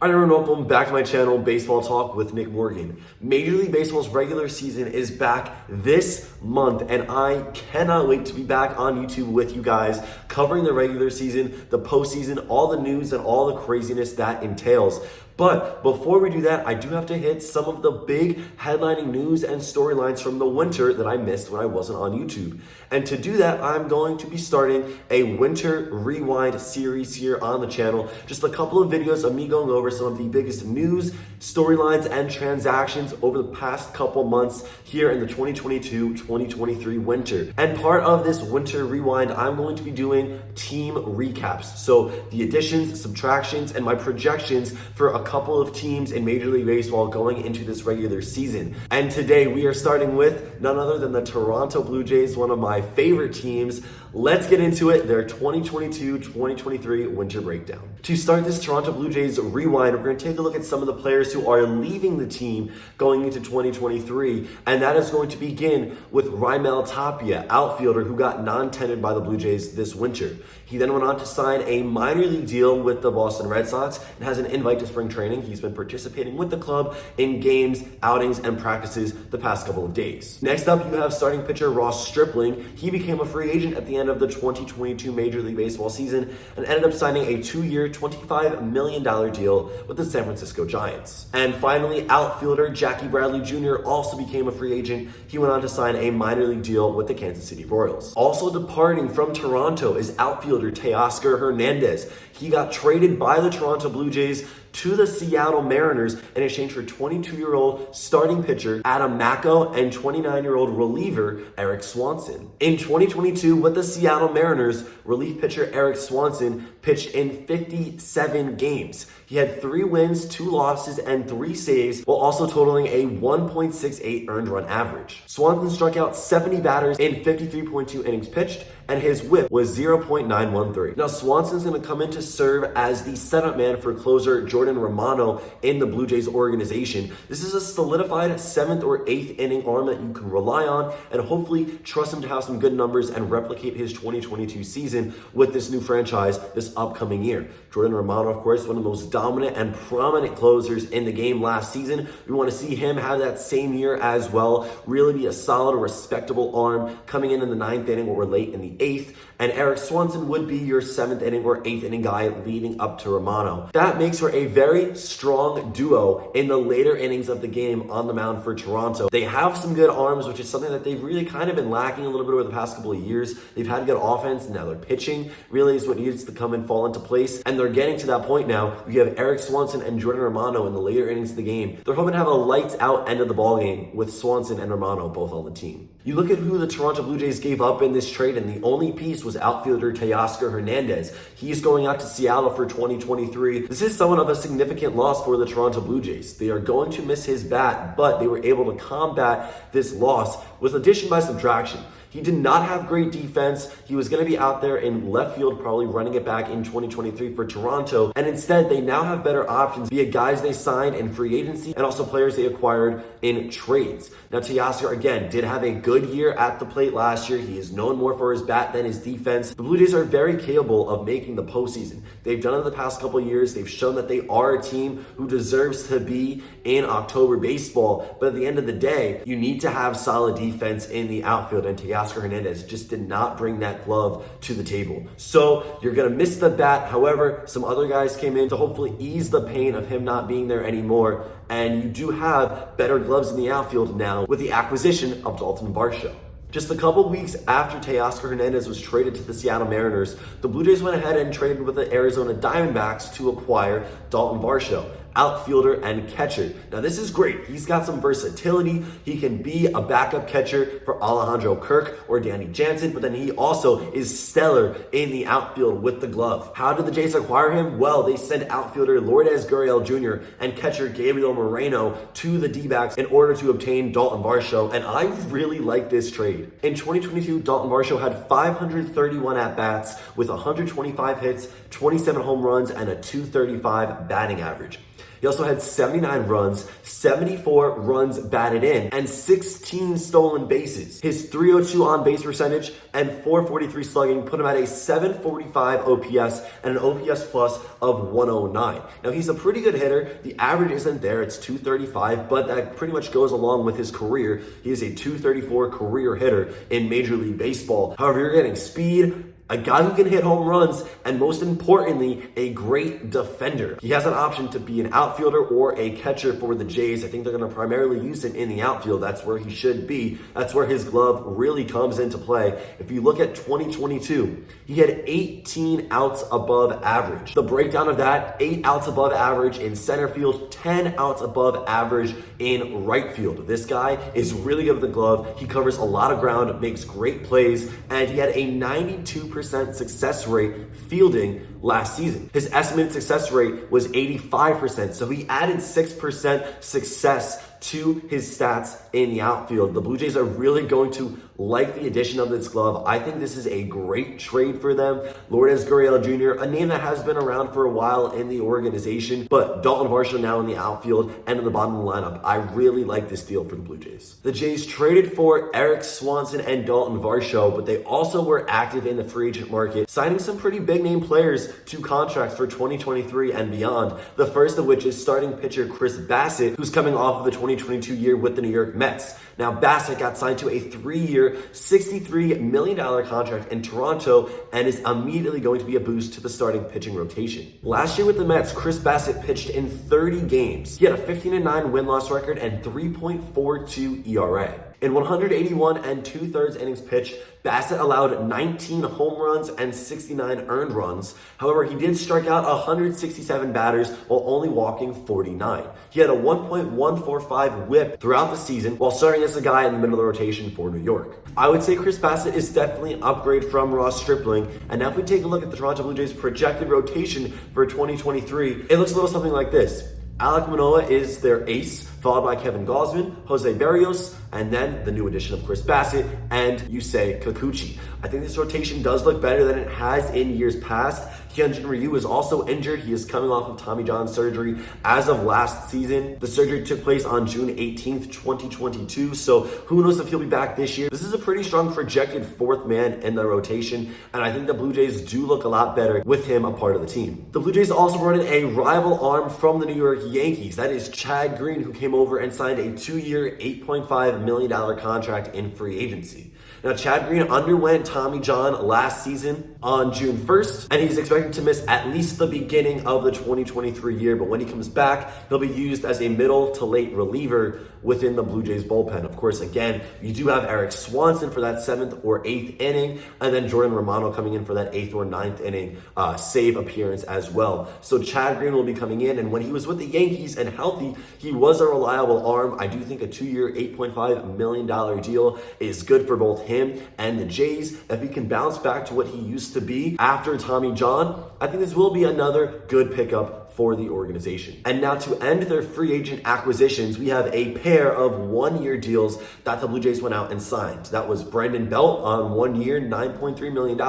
Hi everyone, welcome back to my channel, Baseball Talk with Nick Morgan. Major League Baseball's regular season is back this month, and I cannot wait to be back on YouTube with you guys, covering the regular season, the postseason, all the news, and all the craziness that entails. But before we do that, I do have to hit some of the big headlining news and storylines from the winter that I missed when I wasn't on YouTube. And to do that, I'm going to be starting a winter rewind series here on the channel. Just a couple of videos of me going over some of the biggest news, storylines, and transactions over the past couple months here in the 2022-2023 winter. And part of this winter rewind, I'm going to be doing team recaps. So the additions, subtractions, and my projections for a couple of teams in Major League Baseball going into this regular season. And today we are starting with none other than the Toronto Blue Jays, one of my favorite teams. Let's get into it, their 2022-2023 winter breakdown. To start this Toronto Blue Jays rewind, we're going to take a look at some of the players who are leaving the team going into 2023, and that is going to begin with Raimel Tapia, outfielder who got non-tendered by the Blue Jays this winter. He then went on to sign a minor league deal with the Boston Red Sox and has an invite to spring training. He's been participating with the club in games, outings, and practices the past couple of days. Next up, you have starting pitcher Ross Stripling. He became a free agent at the end of the 2022 Major League Baseball season and ended up signing a 2-year, $25 million deal with the San Francisco Giants. And finally, outfielder Jackie Bradley Jr. also became a free agent. He went on to sign a minor league deal with the Kansas City Royals. Also departing from Toronto is outfielder Teoscar Hernandez. He got traded by the Toronto Blue Jays to the Seattle Mariners in exchange for 22-year-old starting pitcher Adam Macko and 29-year-old reliever Eric Swanson. In 2022, with the Seattle Mariners, relief pitcher Eric Swanson pitched in 57 games. He had 3 wins, 2 losses, and 3 saves, while also totaling a 1.68 earned run average. Swanson struck out 70 batters in 53.2 innings pitched, and his whip was 0.913. Now, Swanson's going to come in to serve as the setup man for closer Jordan Romano in the Blue Jays organization. This is a solidified 7th or 8th inning arm that you can rely on and hopefully trust him to have some good numbers and replicate his 2022 season with this new franchise this upcoming year. Jordan Romano, of course, one of the most dominant and prominent closers in the game last season. We want to see him have that same year as well, really be a solid, respectable arm coming in the 9th inning or late in the 8th. And Eric Swanson would be your 7th inning or 8th inning guy leading up to Romano. That makes for a very strong duo in the later innings of the game on the mound for Toronto. They have some good arms, which is something that they've really kind of been lacking a little bit over the past couple of years. They've had good offense, now their pitching really is what needs to come and fall into place. And they're getting to that point now. You have Eric Swanson and Jordan Romano in the later innings of the game. They're hoping to have a lights out end of the ball game with Swanson and Romano both on the team. You look at who the Toronto Blue Jays gave up in this trade, and the only piece was outfielder Teoscar Hernandez. He's going out to Seattle for 2023. This is somewhat of a significant loss for the Toronto Blue Jays. They are going to miss his bat, but they were able to combat this loss with addition by subtraction. He did not have great defense. He was going to be out there in left field, probably running it back in 2023 for Toronto. And instead, they now have better options via guys they signed in free agency and also players they acquired in trades. Now, Teoscar, again, did have a good year at the plate last year. He is known more for his bat than his defense. The Blue Jays are very capable of making the postseason. They've done it the past couple of years. They've shown that they are a team who deserves to be in October baseball. But at the end of the day, you need to have solid defense in the outfield, and Teoscar Hernandez just did not bring that glove to the table. So you're going to miss the bat. However, some other guys came in to hopefully ease the pain of him not being there anymore. And you do have better gloves in the outfield now with the acquisition of Dalton Varsho. Just a couple weeks after Teoscar Hernandez was traded to the Seattle Mariners, the Blue Jays went ahead and traded with the Arizona Diamondbacks to acquire Dalton Varsho, outfielder and catcher. Now, this is great. He's got some versatility. He can be a backup catcher for Alejandro Kirk or Danny Jansen, but then he also is stellar in the outfield with the glove. How did the Jays acquire him? Well, they sent outfielder Lourdes Gurriel Jr. and catcher Gabriel Moreno to the D-backs in order to obtain Dalton Varsho, and I really like this trade. In 2022, Dalton Varsho had 531 at-bats with 125 hits, 27 home runs, and a .235 batting average. He also had 79 runs, 74 runs batted in, and 16 stolen bases. His 302 on-base percentage and 443 slugging put him at a 745 OPS and an OPS plus of 109. Now, he's a pretty good hitter. The average isn't there. It's 235, but that pretty much goes along with his career. He is a 234 career hitter in Major League Baseball. However, you're getting speed, a guy who can hit home runs, and most importantly, a great defender. He has an option to be an outfielder or a catcher for the Jays. I think they're going to primarily use him in the outfield. That's where he should be. That's where his glove really comes into play. If you look at 2022, he had 18 outs above average. The breakdown of that, 8 outs above average in center field, 10 outs above average in right field. This guy is really good with the glove. He covers a lot of ground, makes great plays, and he had a 92% success rate fielding last season. His estimated success rate was 85%, so he added 6% success to his stats in the outfield. The Blue Jays are really going to like the addition of this glove. I think this is a great trade for them. Lourdes Gurriel Jr., a name that has been around for a while in the organization, but Dalton Varsho now in the outfield and in the bottom of the lineup. I really like this deal for the Blue Jays. The Jays traded for Eric Swanson and Dalton Varsho, but they also were active in the free agent market, signing some pretty big name players to contracts for 2023 and beyond. The first of which is starting pitcher Chris Bassett, who's coming off of the 2022 year with the New York Mets. Now, Bassett got signed to a 3-year, $63 million contract in Toronto and is immediately going to be a boost to the starting pitching rotation. Last year with the Mets, Chris Bassett pitched in 30 games. He had a 15-9 win-loss record and 3.42 ERA. In 181 and 2/3 innings pitched, Bassett allowed 19 home runs and 69 earned runs. However, he did strike out 167 batters while only walking 49. He had a 1.145 whip throughout the season while starting as a guy in the middle of the rotation for New York. I would say Chris Bassett is definitely an upgrade from Ross Stripling. And now if we take a look at the Toronto Blue Jays projected rotation for 2023, it looks a little something like this. Alek Manoah is their ace, followed by Kevin Gausman, Jose Berrios, and then the new addition of Chris Bassett and Yusei Kikuchi. I think this rotation does look better than it has in years past. Hyunjin Ryu is also injured. He is coming off of Tommy John surgery as of last season. The surgery took place on June 18th, 2022, so who knows if he'll be back this year. This is a pretty strong projected fourth man in the rotation, and I think the Blue Jays do look a lot better with him a part of the team. The Blue Jays also brought in a rival arm from the New York Yankees. That is Chad Green, who came over and signed a 2-year, $8.5 million contract in free agency. Now, Chad Green underwent Tommy John last season on June 1st, and he's expected to miss at least the beginning of the 2023 year, but when he comes back, he'll be used as a middle to late reliever within the Blue Jays bullpen. Of course, again, you do have Eric Swanson for that 7th or 8th inning, and then Jordan Romano coming in for that 8th or 9th inning save appearance as well. So Chad Green will be coming in, and when he was with the Yankees and healthy, he was a reliable arm. I do think a 2-year, $8.5 million deal is good for both him and the Jays. If he can bounce back to what he used to be after Tommy John, I think this will be another good pickup for the organization. And now to end their free agent acquisitions, we have a pair of 1-year deals that the Blue Jays went out and signed. That was Brandon Belt on 1 year, $9.3 million,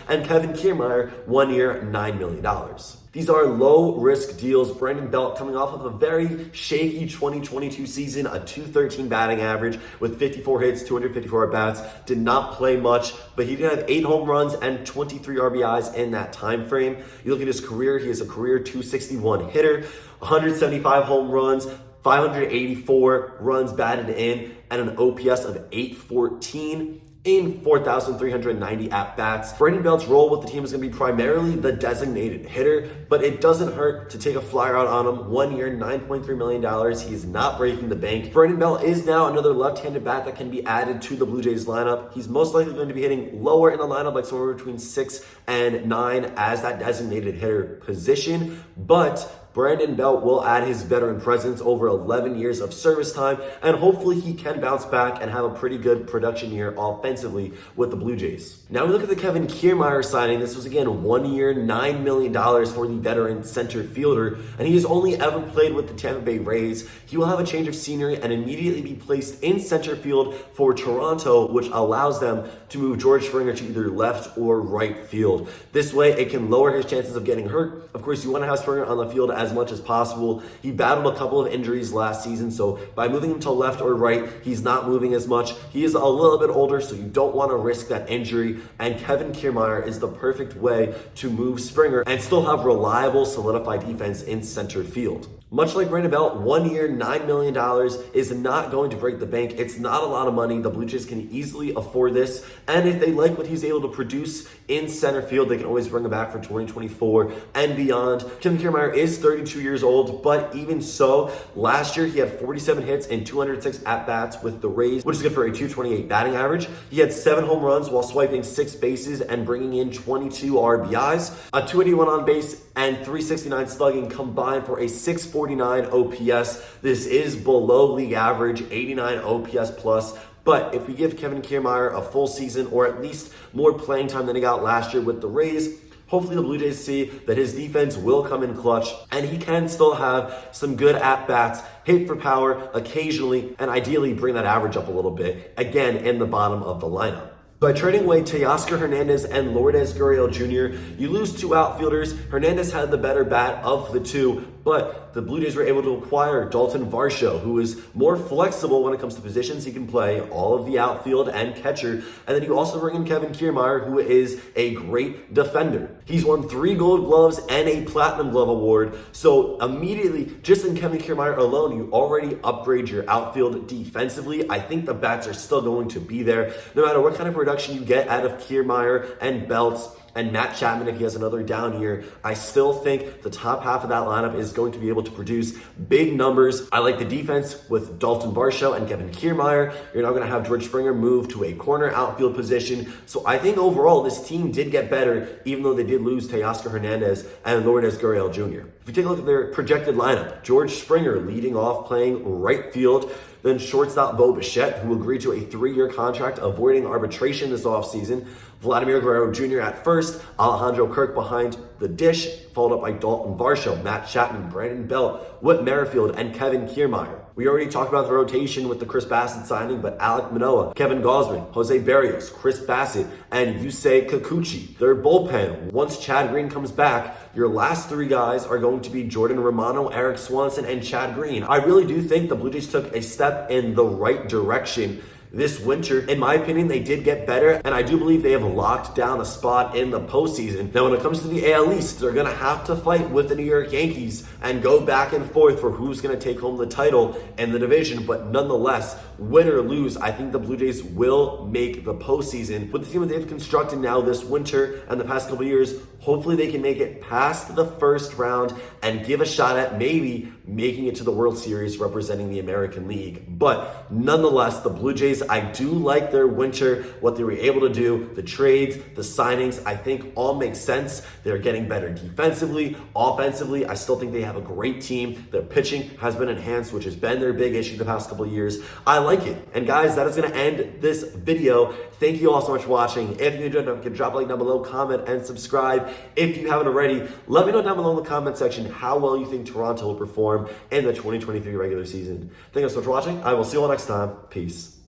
and Kevin Kiermaier, 1 year, $9 million. These are low-risk deals. Brandon Belt coming off of a very shaky 2022 season, a .213 batting average with 54 hits, 254 at-bats, did not play much, but he did have 8 home runs and 23 RBIs in that time frame. You look at his career, he is a career .261 hitter, 175 home runs, 584 runs batted in, and an OPS of .814. in 4,390 at-bats. Brandon Belt's role with the team is going to be primarily the designated hitter, but it doesn't hurt to take a flyer out on him. 1 year, $9.3 million. He is not breaking the bank. Brandon Belt is now another left-handed bat that can be added to the Blue Jays lineup. He's most likely going to be hitting lower in the lineup, like somewhere between 6 and 9 as that designated hitter position, but Brandon Belt will add his veteran presence over 11 years of service time, and hopefully he can bounce back and have a pretty good production year offensively with the Blue Jays. Now we look at the Kevin Kiermaier signing. This was again 1 year, $9 million for the veteran center fielder, and he has only ever played with the Tampa Bay Rays. He will have a change of scenery and immediately be placed in center field for Toronto, which allows them to move George Springer to either left or right field. This way it can lower his chances of getting hurt. Of course, you want to have Springer on the field as as much as possible. He battled a couple of injuries last season, so by moving him to left or right, he's not moving as much. He is a little bit older, so you don't want to risk that injury, and Kevin Kiermaier is the perfect way to move Springer and still have reliable, solidified defense in center field. Much like Brandon Belt, 1 year, $9 million is not going to break the bank. It's not a lot of money. The Blue Jays can easily afford this. And if they like what he's able to produce in center field, they can always bring him back for 2024 and beyond. Kevin Kiermaier is 32 years old, but even so, last year he had 47 hits and 206 at-bats with the Rays, which is good for a 228 batting average. He had 7 home runs while swiping 6 bases and bringing in 22 RBIs, a 281 on base, and 369 slugging combined for a 649 OPS. This is below league average, 89 OPS plus. But if we give Kevin Kiermaier a full season, or at least more playing time than he got last year with the Rays, hopefully the Blue Jays see that his defense will come in clutch and he can still have some good at-bats, hit for power occasionally, and ideally bring that average up a little bit, again, in the bottom of the lineup. By trading away Teoscar Hernandez and Lourdes Gurriel Jr., you lose 2 outfielders. Hernandez had the better bat of the 2, but the Blue Jays were able to acquire Dalton Varsho, who is more flexible when it comes to positions. He can play all of the outfield and catcher. And then you also bring in Kevin Kiermaier, who is a great defender. He's won 3 Gold Gloves and a Platinum Glove award. So immediately, just in Kevin Kiermaier alone, you already upgrade your outfield defensively. I think the bats are still going to be there, no matter what kind of production you get out of Kiermaier and Belts and Matt Chapman if he has another down year. I still think the top half of that lineup is going to be able to produce big numbers. I like the defense with Dalton Varsho and Kevin Kiermaier. You're now going to have George Springer move to a corner outfield position. So I think overall this team did get better, even though they did lose Teoscar Hernandez and Lourdes Gurriel Jr. If you take a look at their projected lineup, George Springer leading off playing right field. Then shortstop Bo Bichette, who agreed to a 3-year contract avoiding arbitration this offseason. Vladimir Guerrero Jr. at first, Alejandro Kirk behind the dish, followed up by Dalton Varsho, Matt Chapman, Brandon Belt, Whit Merrifield, and Kevin Kiermaier. We already talked about the rotation with the Chris Bassett signing, but Alek Manoah, Kevin Gausman, Jose Barrios, Chris Bassett, and Yusei Kikuchi. Their bullpen, once Chad Green comes back, your last 3 guys are going to be Jordan Romano, Eric Swanson, and Chad Green. I really do think the Blue Jays took a step in the right direction this winter. In my opinion, they did get better, and I do believe they have locked down a spot in the postseason. Now, when it comes to the AL East, they're going to have to fight with the New York Yankees and go back and forth for who's going to take home the title in the division. But nonetheless, win or lose, I think the Blue Jays will make the postseason. With the team that they've constructed now this winter and the past couple of years, hopefully they can make it past the first round and give a shot at maybe making it to the World Series representing the American League. But nonetheless, the Blue Jays, I do like their winter, what they were able to do, the trades, the signings, I think all make sense. They're getting better defensively, offensively. I still think they have a great team. Their pitching has been enhanced, which has been their big issue the past couple of years. I like it. And guys, that is going to end this video. Thank you all so much for watching. If you enjoyed it, you can drop a like down below, comment, and subscribe. If you haven't already, let me know down below in the comment section how well you think Toronto will perform in the 2023 regular season. Thank you so much for watching. I will see you all next time. Peace.